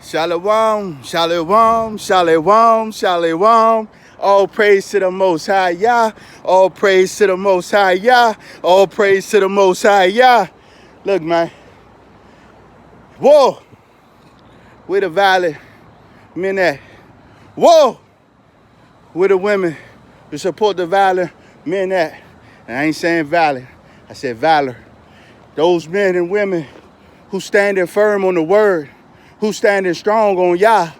Shalom, shalom, shalom, shalom. All praise to the Most High Yah. All praise to the Most High Yah. All praise to the Most High Yah. Look, man. Whoa. Where the violent men at? Whoa. Where the women to support the violent men at? And I ain't saying violent. I said valor. Those men and women who standing firm on the word, who standing strong on Yah,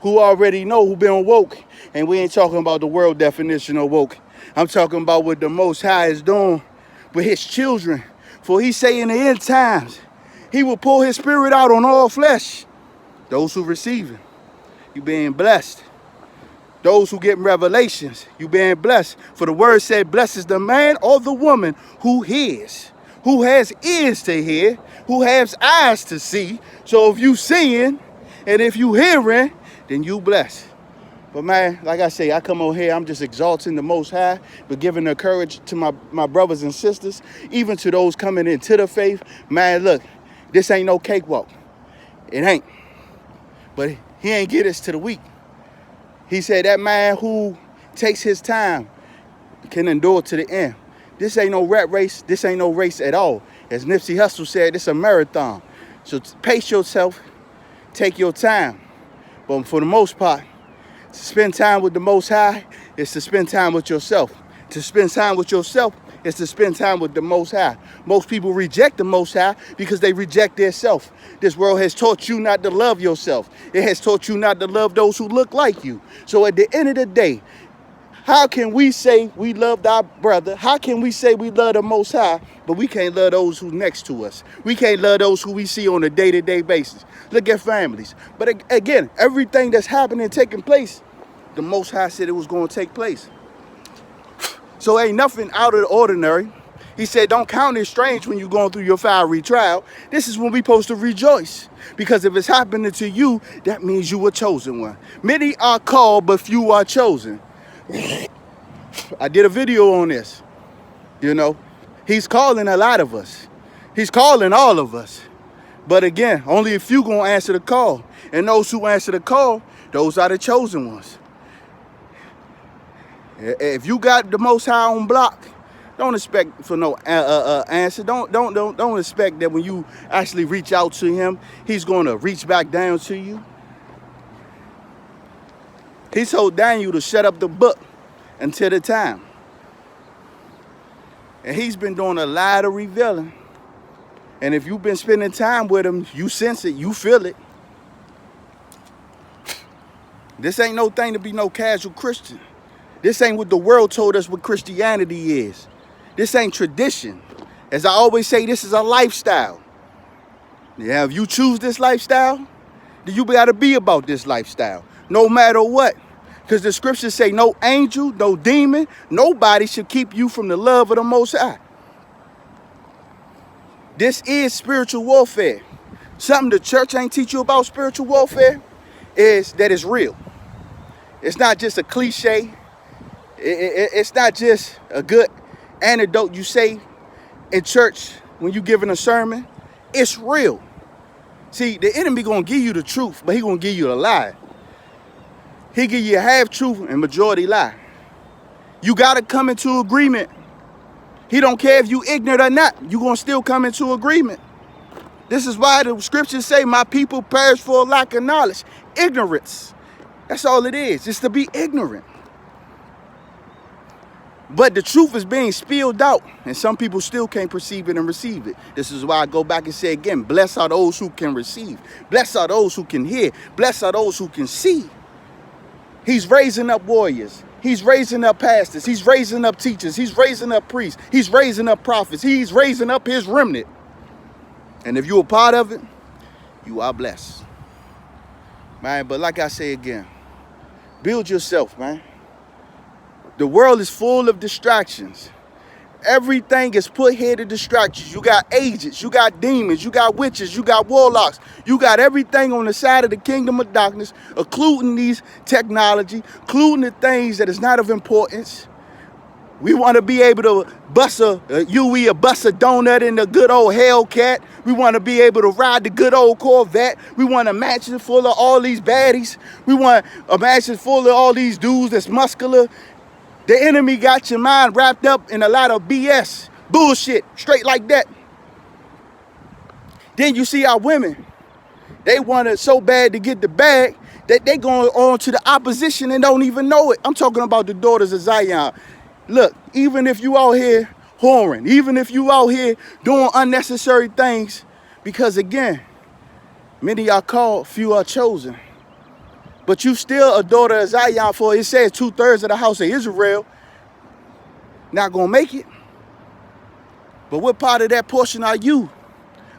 who already know, who been woke. And we ain't talking about the world definition of woke. I'm talking about what the Most High is doing with his children. For he say in the end times, he will pour his spirit out on all flesh. Those who receive him, you being blessed. Those who get revelations, you being blessed. For the word said, blessed is the man or the woman who hears, who has ears to hear, who has eyes to see. So if you seeing and if you hearing, then you blessed. But man, like I say, I come over here, I'm just exalting the Most High, but giving the courage to my brothers and sisters, even to those coming into the faith. Man, look, this ain't no cakewalk. It ain't. But he ain't get us to the weak. He said that man who takes his time can endure to the end. This ain't no rat race. This ain't no race at all. As Nipsey Hussle said, this is a marathon. So pace yourself, take your time. But for the most part, to spend time with the Most High is to spend time with yourself. To spend time with yourself is to spend time with the Most High. Most people reject the Most High because they reject their self. This world has taught you not to love yourself. It has taught you not to love those who look like you. So at the end of the day, how can we say we love our brother? How can we say we love the Most High, but we can't love those who next to us? We can't love those who we see on a day-to-day basis. Look at families. But again, everything that's happening, taking place, the Most High said it was going to take place. So ain't nothing out of the ordinary. He said, don't count it strange when you're going through your fiery trial. This is when we supposed to rejoice. Because if it's happening to you, that means you were chosen one. Many are called, but few are chosen. I did a video on this. You know, he's calling a lot of us. He's calling all of us. But again, only a few gonna answer the call. And those who answer the call, those are the chosen ones. If you got the Most High on block, don't expect for no answer. Don't expect that when you actually reach out to him, he's gonna reach back down to you. He told Daniel to shut up the book until the time. And he's been doing a lot of revealing. And if you've been spending time with him, you sense it, you feel it. This ain't no thing to be no casual Christian. This ain't what the world told us what Christianity is. This ain't tradition. As I always say, this is a lifestyle. Yeah, if you choose this lifestyle, then you gotta be about this lifestyle, no matter what. Because the scriptures say no angel, no demon, nobody should keep you from the love of the Most High. This is spiritual warfare. Something the church ain't teach you about spiritual warfare is that it's real. It's not just a cliche. It's not just a good anecdote you say in church when you giving a sermon. It's real. See, the enemy gonna give you the truth, but he gonna give you a lie. He give you half truth and majority lie. You gotta come into agreement. He don't care if you ignorant or not. You gonna still come into agreement. This is why the scriptures say, my people perish for a lack of knowledge. Ignorance. That's all it is. It's to be ignorant. But the truth is being spilled out, and some people still can't perceive it and receive it. This is why I go back and say again, blessed are those who can receive. Blessed are those who can hear. Blessed are those who can see. He's raising up warriors. He's raising up pastors. He's raising up teachers. He's raising up priests. He's raising up prophets. He's raising up his remnant. And if you're a part of it, you are blessed. Man, but like I say again, build yourself, man. The world is full of distractions. Everything is put here to distract you. You got agents, you got demons, you got witches, you got warlocks. You got everything on the side of the kingdom of darkness, including these technology, including the things that is not of importance. We want to be able to bust a donut in the good old Hellcat. We want to be able to ride the good old Corvette. We want a mansion full of all these baddies. We want a mansion full of all these dudes that's muscular. The enemy got your mind wrapped up in a lot of BS, bullshit, straight like that. Then you see our women. They want it so bad to get the bag that they going on to the opposition and don't even know it. I'm talking about the daughters of Zion. Look, even if you out here whoring, even if you out here doing unnecessary things, because again, many are called, few are chosen. But you still a daughter of Zion, for it says 2/3 of the house of Israel not gonna make it. But what part of that portion are you?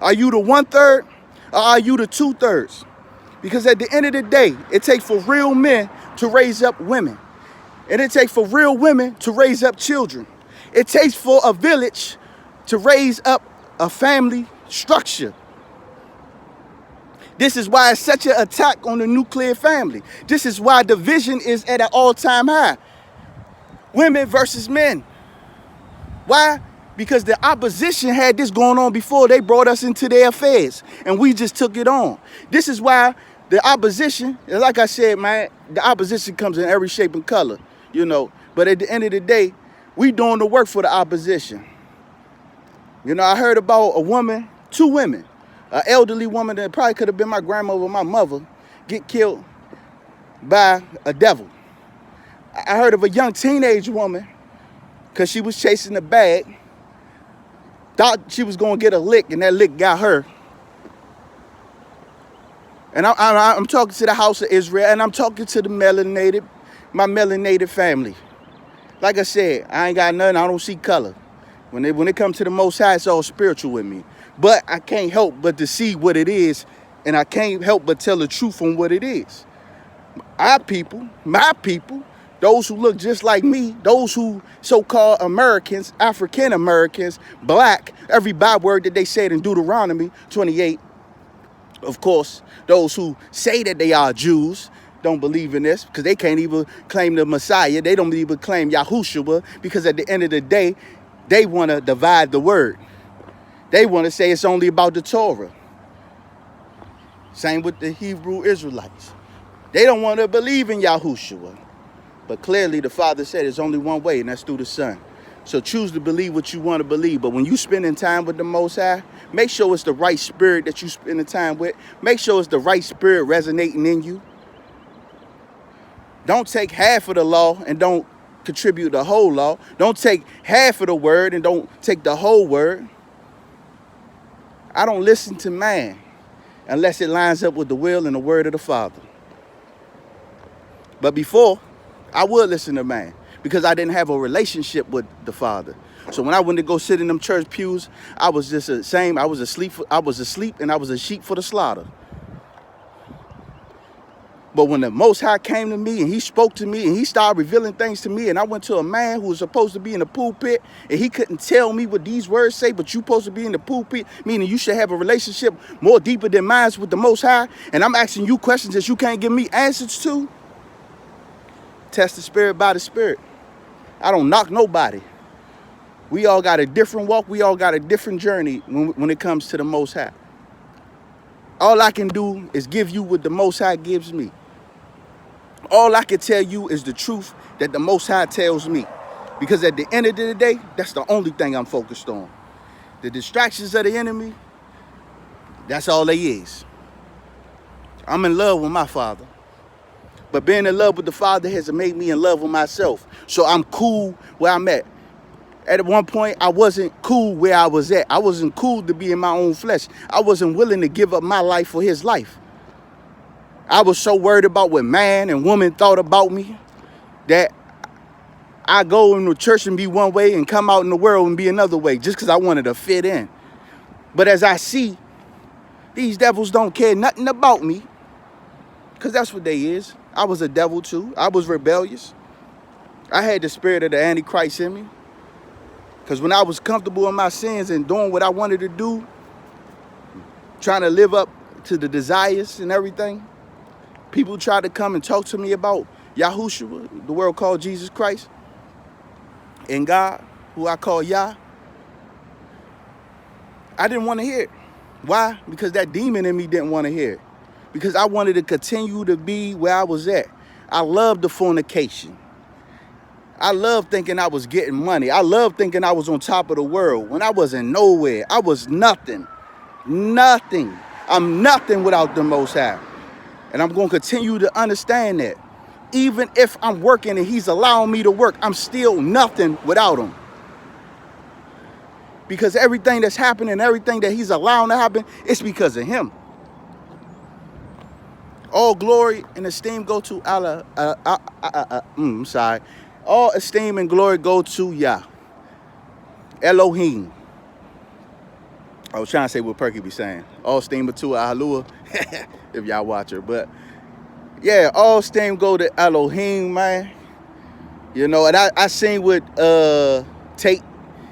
Are you the 1/3 or are you the 2/3? Because at the end of the day, it takes for real men to raise up women. And it takes for real women to raise up children. It takes for a village to raise up a family structure. This is why it's such an attack on the nuclear family. This is why division is at an all-time high. Women versus men. Why? Because the opposition had this going on before they brought us into their affairs. And we just took it on. This is why the opposition, like I said, man, the opposition comes in every shape and color, you know. But at the end of the day, we doing the work for the opposition. You know, I heard about a woman, two women, an elderly woman that probably could have been my grandmother or my mother, get killed by a devil. I heard of a young teenage woman, because she was chasing the bag, thought she was going to get a lick, and that lick got her. And I'm talking to the house of Israel, and I'm talking to my melanated family. Like I said, I ain't got nothing. I don't see color. When it comes to the Most High, it's all spiritual with me. But I can't help but to see what it is, and I can't help but tell the truth on what it is. Our people, my people, those who look just like me, those who so-called Americans, African Americans, black, every byword that they said in Deuteronomy 28, of course, those who say that they are Jews don't believe in this because they can't even claim the Messiah. They don't even claim Yahushua because at the end of the day, they want to divide the word. They want to say it's only about the Torah. Same with the Hebrew Israelites. They don't want to believe in Yahushua. But clearly the Father said there's only one way, and that's through the Son. So choose to believe what you want to believe. But when you spending time with the Most High, make sure it's the right spirit that you spending time with. Make sure it's the right spirit resonating in you. Don't take half of the law and don't contribute the whole law. Don't take half of the word and don't take the whole word. I don't listen to man unless it lines up with the will and the word of the Father. But before, I would listen to man because I didn't have a relationship with the Father. So when I went to go sit in them church pews, I was just the same. I was asleep and I was a sheep for the slaughter. But when the Most High came to me and he spoke to me and he started revealing things to me, and I went to a man who was supposed to be in the pulpit and he couldn't tell me what these words say, but you supposed to be in the pulpit, meaning you should have a relationship more deeper than mine with the Most High, and I'm asking you questions that you can't give me answers to. Test the spirit by the spirit. I don't knock nobody. We all got a different walk. We all got a different journey when it comes to the Most High. All I can do is give you what the Most High gives me. All I can tell you is the truth that the Most High tells me. Because at the end of the day, that's the only thing I'm focused on. The distractions of the enemy, that's all they is. I'm in love with my Father. But being in love with the Father has made me in love with myself. So I'm cool where I'm at. At one point, I wasn't cool where I was at. I wasn't cool to be in my own flesh. I wasn't willing to give up my life for his life. I was so worried about what man and woman thought about me that I go into church and be one way and come out in the world and be another way just because I wanted to fit in. But as I see, these devils don't care nothing about me because that's what they is. I was a devil too. I was rebellious. I had the spirit of the Antichrist in me. Because when I was comfortable in my sins and doing what I wanted to do, trying to live up to the desires and everything, people tried to come and talk to me about Yahushua, the world called Jesus Christ. in God, who I call Yah, I didn't want to hear it. Why? Because that demon in me didn't want to hear it. Because I wanted to continue to be where I was at. I loved the fornication. I loved thinking I was getting money. I loved thinking I was on top of the world when I wasn't nowhere. I was nothing. Nothing. I'm nothing without the Most High. And I'm going to continue to understand that. Even if I'm working and he's allowing me to work, I'm still nothing without him. Because everything that's happening, everything that he's allowing to happen, it's because of him. All glory and esteem go to Allah. I'm sorry. All esteem and glory go to Yah. Elohim. I was trying to say what Perky be saying. All esteem to Ahalua, if y'all watch her. But yeah, all esteem go to Elohim, man. You know, and I seen what Tate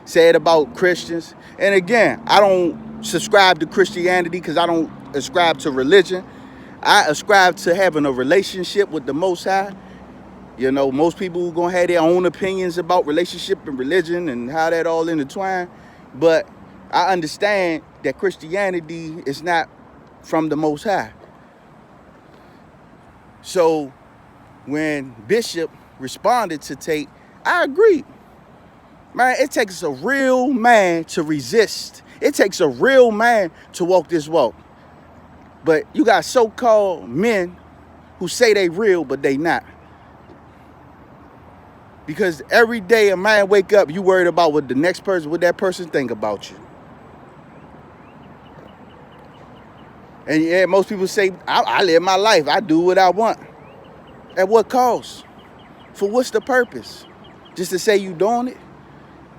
said about Christians. And again, I don't subscribe to Christianity because I don't ascribe to religion. I ascribe to having a relationship with the Most High. You know, most people are going to have their own opinions about relationship and religion and how that all intertwine. But I understand that Christianity is not from the Most High. So when Bishop responded to Tate, I agree. Man, it takes a real man to resist. It takes a real man to walk this walk. But you got so-called men who say they real, but they not. Because every day a man wake up, you worried about what the next person, what that person think about you. And yeah, most people say, I live my life. I do what I want. At what cost? For what's the purpose? Just to say you doing it?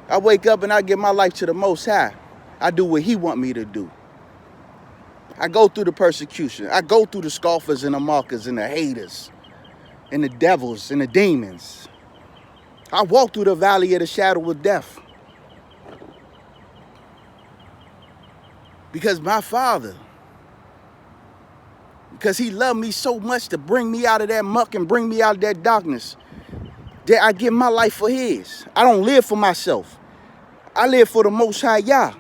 I wake up and I give my life to the Most High. I do what he want me to do. I go through the persecution. I go through the scoffers and the mockers and the haters and the devils and the demons. I walk through the valley of the shadow of death. Because my Father, because he loved me so much to bring me out of that muck and bring me out of that darkness, that I give my life for his. I don't live for myself. I live for the Most High Yah.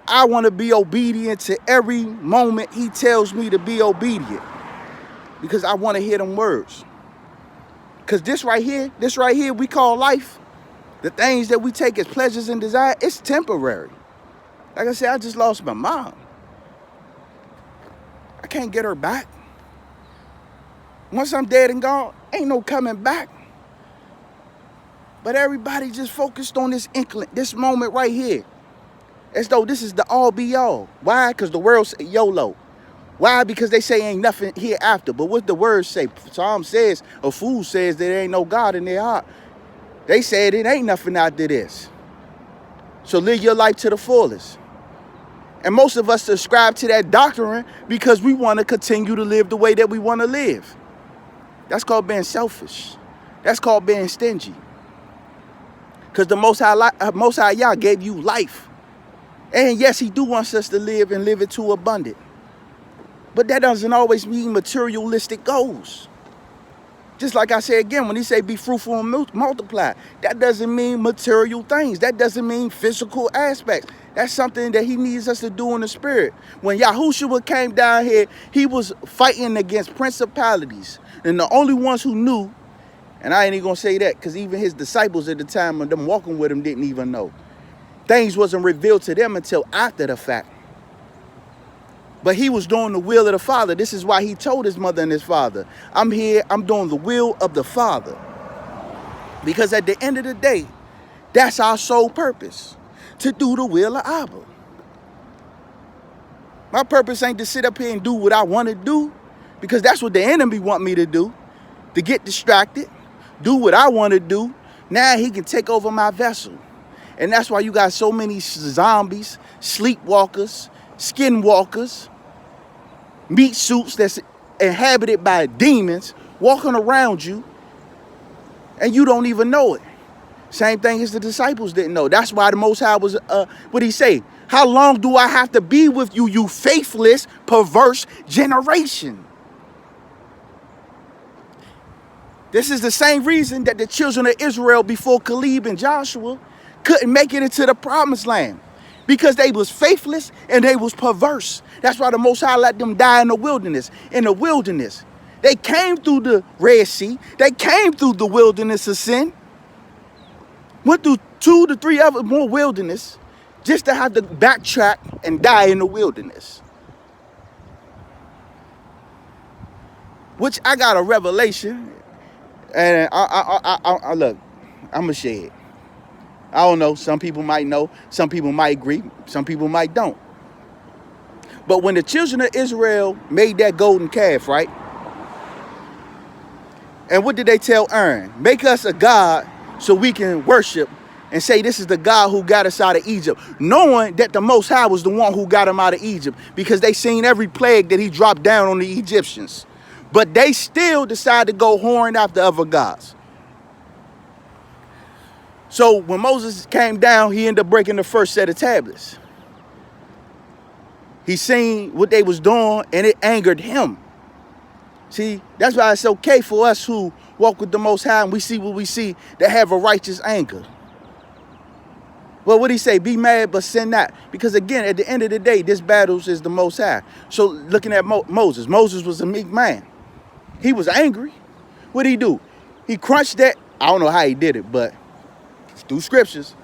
I want to be obedient to every moment he tells me to be obedient. Because I want to hear them words. Because this right here we call life, the things that we take as pleasures and desire, it's temporary. Like I said, I just lost my mom. I can't get her back. Once I'm dead and gone, ain't no coming back. But everybody just focused on this inkling, this moment right here. As though this is the all be all. Why? Because the world say YOLO. Why? Because they say ain't nothing hereafter. But what the words say? Psalm says, a fool says that there ain't no God in their heart. They said it ain't nothing after this. So live your life to the fullest. And most of us subscribe to that doctrine because we want to continue to live the way that we want to live. That's called being selfish. That's called being stingy. Because the Most High Yah gave you life. And yes, he do wants us to live and live it to abundant. But that doesn't always mean materialistic goals. Just like I say again, when he say be fruitful and multiply, that doesn't mean material things. That doesn't mean physical aspects. That's something that he needs us to do in the spirit. When Yahushua came down here, he was fighting against principalities. And the only ones who knew, and I ain't even going to say that because even his disciples at the time of them walking with him didn't even know. Things wasn't revealed to them until after the fact. But he was doing the will of the Father. This is why he told his mother and his father, I'm here, I'm doing the will of the Father. Because at the end of the day, that's our sole purpose, to do the will of Abba. My purpose ain't to sit up here and do what I want to do, because that's what the enemy want me to do, to get distracted, do what I want to do. Now he can take over my vessel. And that's why you got so many zombies, sleepwalkers, skinwalkers, meat suits that's inhabited by demons walking around you, and you don't even know it. Same thing as the disciples didn't know. That's why the Most High was, what he say? How long do I have to be with you, you faithless, perverse generation? This is the same reason that the children of Israel before Caleb and Joshua couldn't make it into the promised land, because they was faithless and they was perverse. That's why the Most High let them die in the wilderness. In the wilderness, they came through the Red Sea. They came through the wilderness of sin. Went through 2 to 3 other more wilderness just to have to backtrack and die in the wilderness. Which I got a revelation, and I look, I'm gonna share it. I don't know. Some people might know. Some people might agree. Some people might don't. But when the children of Israel made that golden calf, right? And what did they tell Aaron? Make us a god so we can worship and say this is the God who got us out of Egypt, knowing that the Most High was the one who got them out of Egypt, because they seen every plague that he dropped down on the Egyptians. But they still decided to go whoring after other gods. So when Moses came down, he ended up breaking the first set of tablets. He seen what they was doing, and it angered him. See, that's why it's okay for us who walk with the Most High and we see what we see, to have a righteous anger. Well, what did he say? Be mad, but sin not. Because again, at the end of the day, this battle is the Most High. So looking at Moses was a meek man. He was angry. What did he do? He crunched that. I don't know how he did it, but through scriptures.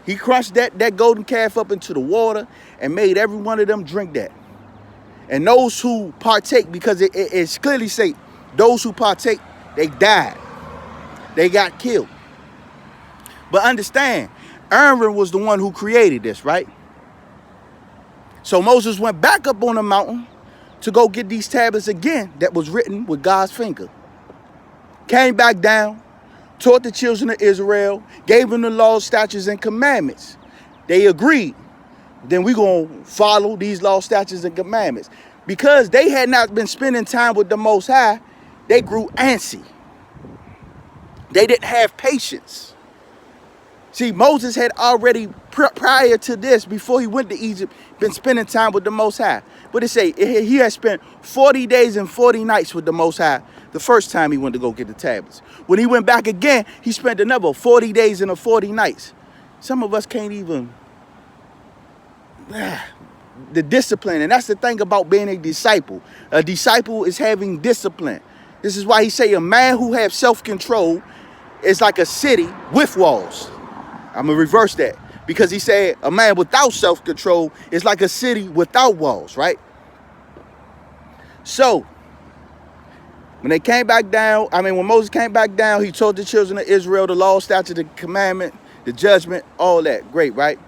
He crunched that golden calf up into the water and made every one of them drink that. And those who partake, because it clearly say, those who partake, they died. They got killed. But understand, Aaron was the one who created this, right? So Moses went back up on the mountain to go get these tablets again that was written with God's finger. Came back down, taught the children of Israel, gave them the laws, statutes, and commandments. They agreed. Then we're going to follow these laws, statutes, and commandments. Because they had not been spending time with the Most High, they grew antsy. They didn't have patience. See, Moses had already, prior to this, before he went to Egypt, been spending time with the Most High. But it say he had spent 40 days and 40 nights with the Most High the first time he went to go get the tablets. When he went back again, he spent another 40 days and 40 nights. Some of us can't even, the discipline. And that's the thing about being a disciple. A disciple is having discipline. This is why he say a man who has self-control is like a city with walls. I'm going to reverse that, because he said a man without self-control is like a city without walls, right? So when they came back down, when Moses came back down, he told the children of Israel the law, statute, the commandment, the judgment, all that. Great, right?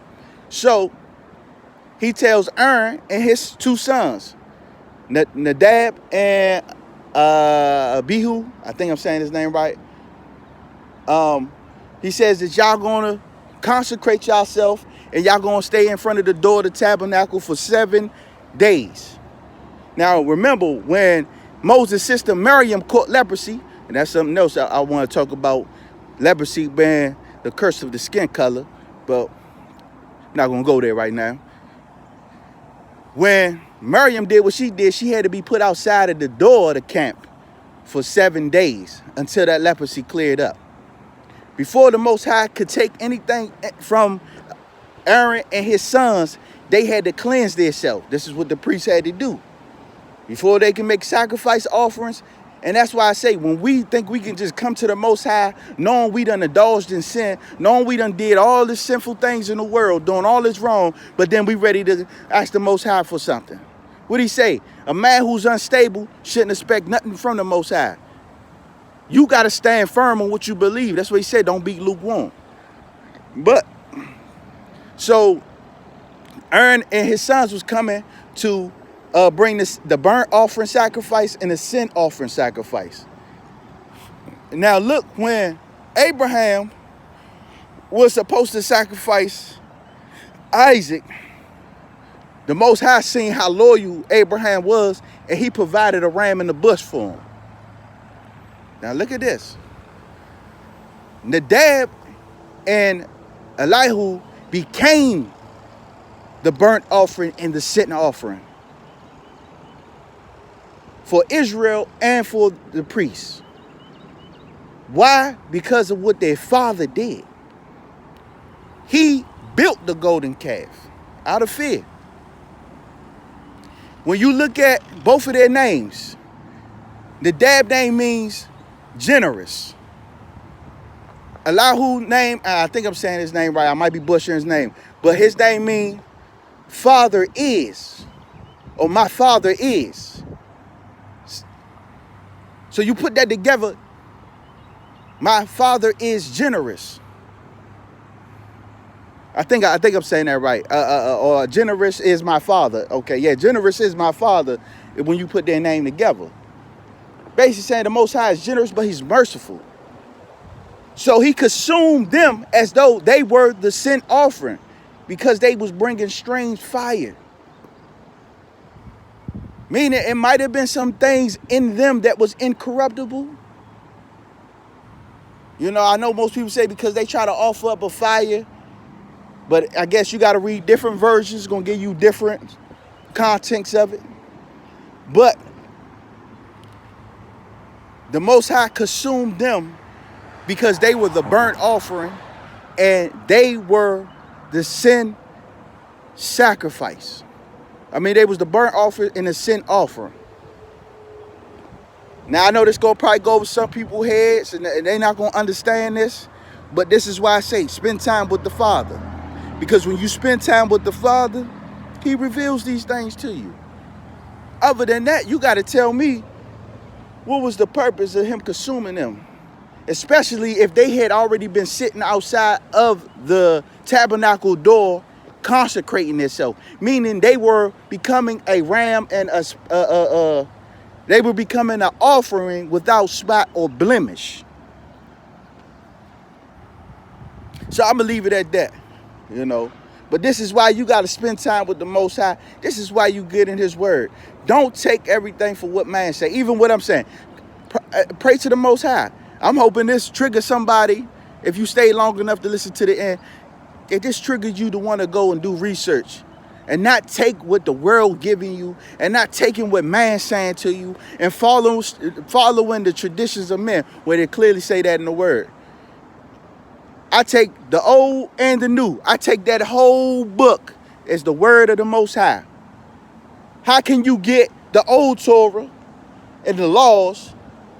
So he tells Aaron and his 2 sons, Nadab and Abihu, I think I'm saying his name right. He says that y'all gonna consecrate yourself and y'all gonna stay in front of the door of the tabernacle for 7 days. Now remember, when Moses' sister Miriam caught leprosy, and that's something else I want to talk about, leprosy being the curse of the skin color, but I'm not gonna go there right now. When Miriam did what she did, she had to be put outside of the door of the camp for 7 days until that leprosy cleared up. Before the Most High could take anything from Aaron and his sons, they had to cleanse themselves. This is what the priests had to do before they can make sacrifice offerings. And that's why I say, when we think we can just come to the Most High, knowing we done indulged in sin, knowing we done did all the sinful things in the world, doing all this wrong, but then we ready to ask the Most High for something. What'd he say? A man who's unstable shouldn't expect nothing from the Most High. You got to stand firm on what you believe. That's what he said. Don't be lukewarm. But, so Aaron and his sons was coming to bring the burnt offering sacrifice and the sin offering sacrifice. Now look, when Abraham was supposed to sacrifice Isaac, the Most High seen how loyal Abraham was, and he provided a ram in the bush for him. Now look at this. Nadab and Elihu became the burnt offering and the sin offering for Israel and for the priests. Why? Because of what their father did. He built the golden calf out of fear. When you look at both of their names, the dad name means generous. Allahu name, I think I'm saying his name right. I might be butchering his name. But his name means father is, or my father is. So you put that together, my father is generous. I think I'm saying that right. Or generous is my father. Okay, yeah, generous is my father when you put their name together. Basically saying the Most High is generous, but he's merciful. So he consumed them as though they were the sin offering because they was bringing strange fire. Meaning it might have been some things in them that was incorruptible. You know, I know most people say because they try to offer up a fire, but I guess you got to read different versions. It's going to give you different contents of it. But the Most High consumed them because they were the burnt offering and they were the sin sacrifice. I mean, they was the burnt offering and the sin offering. Now, I know this going to probably go over some people's heads and they're not going to understand this, but this is why I say spend time with the Father. Because when you spend time with the Father, he reveals these things to you. Other than that, you got to tell me what was the purpose of him consuming them. Especially if they had already been sitting outside of the tabernacle door consecrating themselves. Meaning they were becoming a ram and they were becoming an offering without spot or blemish. So I'm going to leave it at that, you know. But this is why you got to spend time with the Most High. This is why you get in his word. Don't take everything for what man say. Even what I'm saying. Pray to the Most High. I'm hoping this triggers somebody, if you stay long enough to listen to the end, if this triggers you to want to go and do research and not take what the world giving you and not taking what man's saying to you and following the traditions of men where they clearly say that in the word. I take the old and the new. I take that whole book as the word of the Most High. How can you get the old Torah and the laws,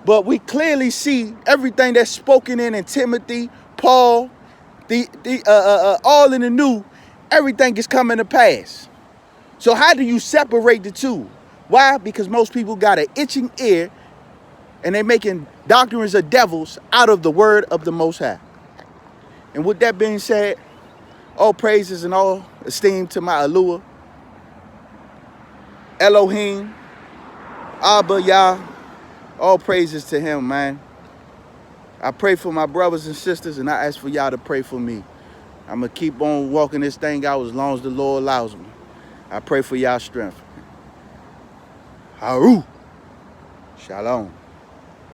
but we clearly see everything that's spoken in Timothy, Paul, all in the new, everything is coming to pass. So how do you separate the two? Why? Because most people got an itching ear and they're making doctrines of devils out of the word of the Most High. And with that being said, all praises and all esteem to my Alua, Elohim, Abba, Yah, all praises to him, man. I pray for my brothers and sisters, and I ask for y'all to pray for me. I'm going to keep on walking this thing out as long as the Lord allows me. I pray for y'all strength. Haru. Shalom.